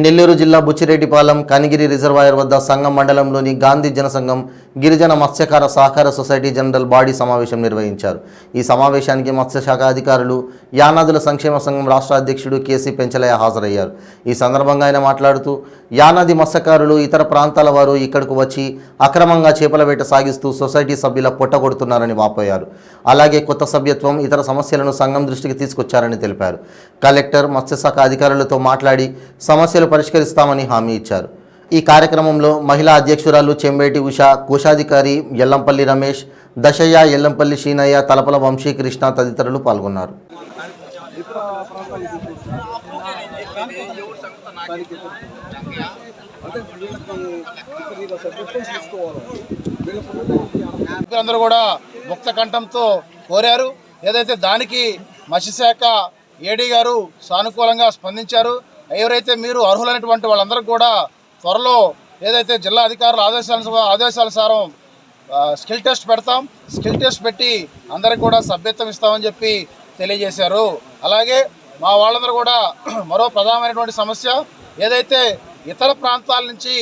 నెల్లూరు జిల్లా బుచ్చిరెడ్డిపాలెం కనిగిరి రిజర్వాయర్ వద్ద సంఘం మండలంలోని గాంధీ జనసంఘం గిరిజన మత్స్యకార సహకార సొసైటీ జనరల్ బాడీ సమావేశం నిర్వహించారు. ఈ సమావేశానికి మత్స్యశాఖ అధికారులు, యానాదుల సంక్షేమ సంఘం రాష్ట్ర అధ్యక్షుడు కేసీ పెంచలయ్య హాజరయ్యారు. ఈ సందర్భంగా ఆయన మాట్లాడుతూ యానాది మత్స్యకారులు ఇతర ప్రాంతాల వారు ఇక్కడకు వచ్చి అక్రమంగా చేపల వేట సాగిస్తూ సొసైటీ సభ్యుల పొట్టగొడుతున్నారని వాపోయారు. అలాగే కొత్త సభ్యత్వం ఇతర సమస్యలను సంఘం దృష్టికి తీసుకొచ్చారని తెలిపారు. కలెక్టర్, మత్స్యశాఖ అధికారులతో మాట్లాడి సమస్యలు పరిష్కరిస్తామని హామీ ఇచ్చారు. ఈ కార్యక్రమంలో మహిళా అధ్యక్షురాలు చెంబేటి ఉష, కోశాధికారి ఎల్లంపల్లి రమేష్, దశయ్య, ఎల్లంపల్లి శీనయ్య, తలపల వంశీకృష్ణ తదితరులు పాల్గొన్నారు. అందరూ కూడా ముక్త కంఠంతో కోరారు. ఏదైతే దానికి మత్స్యశాఖ ఏడీ గారు సానుకూలంగా స్పందించారు. ఎవరైతే మీరు అర్హులైనటువంటి వాళ్ళందరికీ కూడా త్వరలో ఏదైతే జిల్లా అధికారుల ఆదేశానుసారం స్కిల్ టెస్ట్ పెడతాం, స్కిల్ టెస్ట్ పెట్టి అందరికి కూడా సభ్యత్వం ఇస్తామని చెప్పి తెలియజేశారు. అలాగే మా వాళ్ళందరూ కూడా మరో ప్రధానమైనటువంటి సమస్య, ఏదైతే ఇతర ప్రాంతాల నుంచి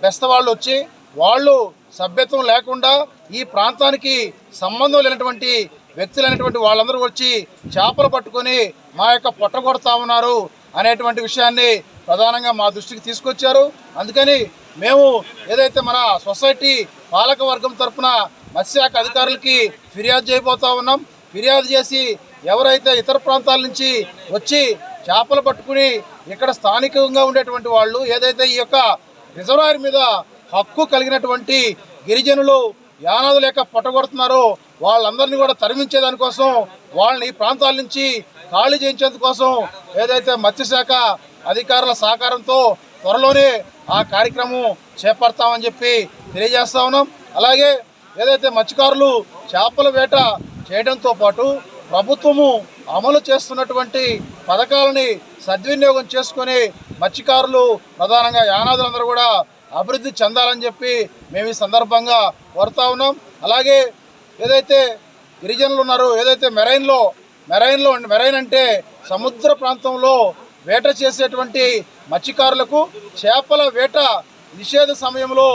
బెస్తవాళ్ళు వచ్చి వాళ్ళు సభ్యత్వం లేకుండా ఈ ప్రాంతానికి సంబంధం లేనటువంటి వ్యక్తులైనటువంటి వాళ్ళందరూ వచ్చి చేపలు పట్టుకొని మా యొక్క పొట్ట కొడతా ఉన్నారు అనేటువంటి విషయాన్ని ప్రధానంగా మా దృష్టికి తీసుకొచ్చారు. అందుకని మేము ఏదైతే మన సొసైటీ పాలక వర్గం తరఫున మత్స్యశాఖ అధికారులకి ఫిర్యాదు చేయబోతా ఉన్నాం. ఫిర్యాదు చేసి ఎవరైతే ఇతర ప్రాంతాల నుంచి వచ్చి చేపలు పట్టుకుని ఇక్కడ స్థానికంగా ఉండేటువంటి వాళ్ళు ఏదైతే ఈ యొక్క రిజర్వాయర్ మీద హక్కు కలిగినటువంటి గిరిజనులు యానాదు లేక పొట్టగొడుతున్నారో వాళ్ళందరినీ కూడా తరిమించేదానికోసం, వాళ్ళని ఈ ప్రాంతాల నుంచి ఖాళీ చేయించేందుకోసం ఏదైతే మత్స్యశాఖ అధికారుల సహకారంతో త్వరలోనే ఆ కార్యక్రమం చేపడతామని చెప్పి తెలియజేస్తా ఉన్నాం. అలాగే ఏదైతే మత్స్యకారులు చేపల వేట చేయడంతో పాటు ప్రభుత్వము అమలు చేస్తున్నటువంటి పథకాలని సద్వినియోగం చేసుకొని మత్స్యకారులు ప్రధానంగా యానాదులందరూ కూడా అభివృద్ధి చెందాలని చెప్పి మేము ఈ సందర్భంగా కోరుతా ఉన్నాం. అలాగే ఏదైతే గిరిజనులు ఉన్నారో, ఏదైతే మెరైన్ అంటే సముద్ర ప్రాంతంలో వేట చేసేటువంటి మత్స్యకారులకు చేపల వేట నిషేధ సమయంలో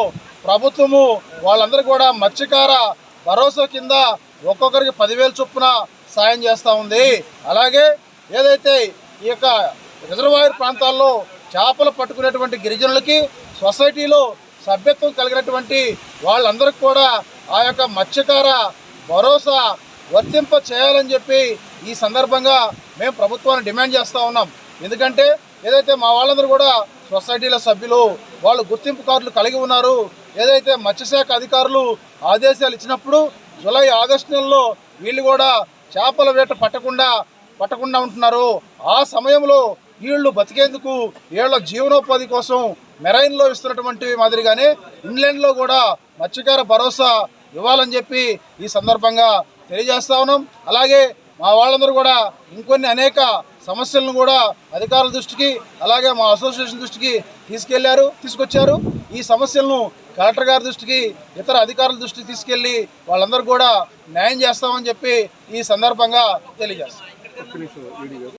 ప్రభుత్వము వాళ్ళందరూ కూడా మత్స్యకార భరోసా కింద ఒక్కొక్కరికి 10,000 చొప్పున సాయం చేస్తూ ఉంది. అలాగే ఏదైతే ఈ యొక్క రిజర్వాయర్ ప్రాంతాల్లో చేపలు పట్టుకునేటువంటి గిరిజనులకి సొసైటీలో సభ్యత్వం కలిగినటువంటి వాళ్ళందరికీ కూడా ఆ యొక్క మత్స్యకార భరోసా వర్తింప చేయాలని చెప్పి ఈ సందర్భంగా మేము ప్రభుత్వాన్ని డిమాండ్ చేస్తూ ఉన్నాం. ఎందుకంటే ఏదైతే మా వాళ్ళందరూ కూడా సొసైటీల సభ్యులు, వాళ్ళు గుర్తింపు కార్డులు కలిగి ఉన్నారు. ఏదైతే మత్స్యశాఖ అధికారులు ఆదేశాలు ఇచ్చినప్పుడు జూలై, ఆగస్టు నెలలో వీళ్ళు కూడా చేపల వేట పట్టకుండా ఉంటున్నారు. ఆ సమయంలో వీళ్ళు బతికేందుకు వీళ్ళ జీవనోపాధి కోసం మెరైన్లో ఇస్తున్నటువంటి మాదిరిగానే ఇంగ్లాండ్లో కూడా మత్స్యకార భరోసా ఇవ్వాలని చెప్పి ఈ సందర్భంగా తెలియజేస్తా ఉన్నాం. అలాగే మా వాళ్ళందరూ కూడా ఇంకొన్ని అనేక సమస్యలను కూడా అధికారుల దృష్టికి, అలాగే మా అసోసియేషన్ దృష్టికి తీసుకొచ్చారు. ఈ సమస్యలను కలెక్టర్ గారి దృష్టికి, ఇతర అధికారుల దృష్టికి తీసుకెళ్లి వాళ్ళందరూ కూడా న్యాయం చేస్తామని చెప్పి ఈ సందర్భంగా తెలియజేస్తాం.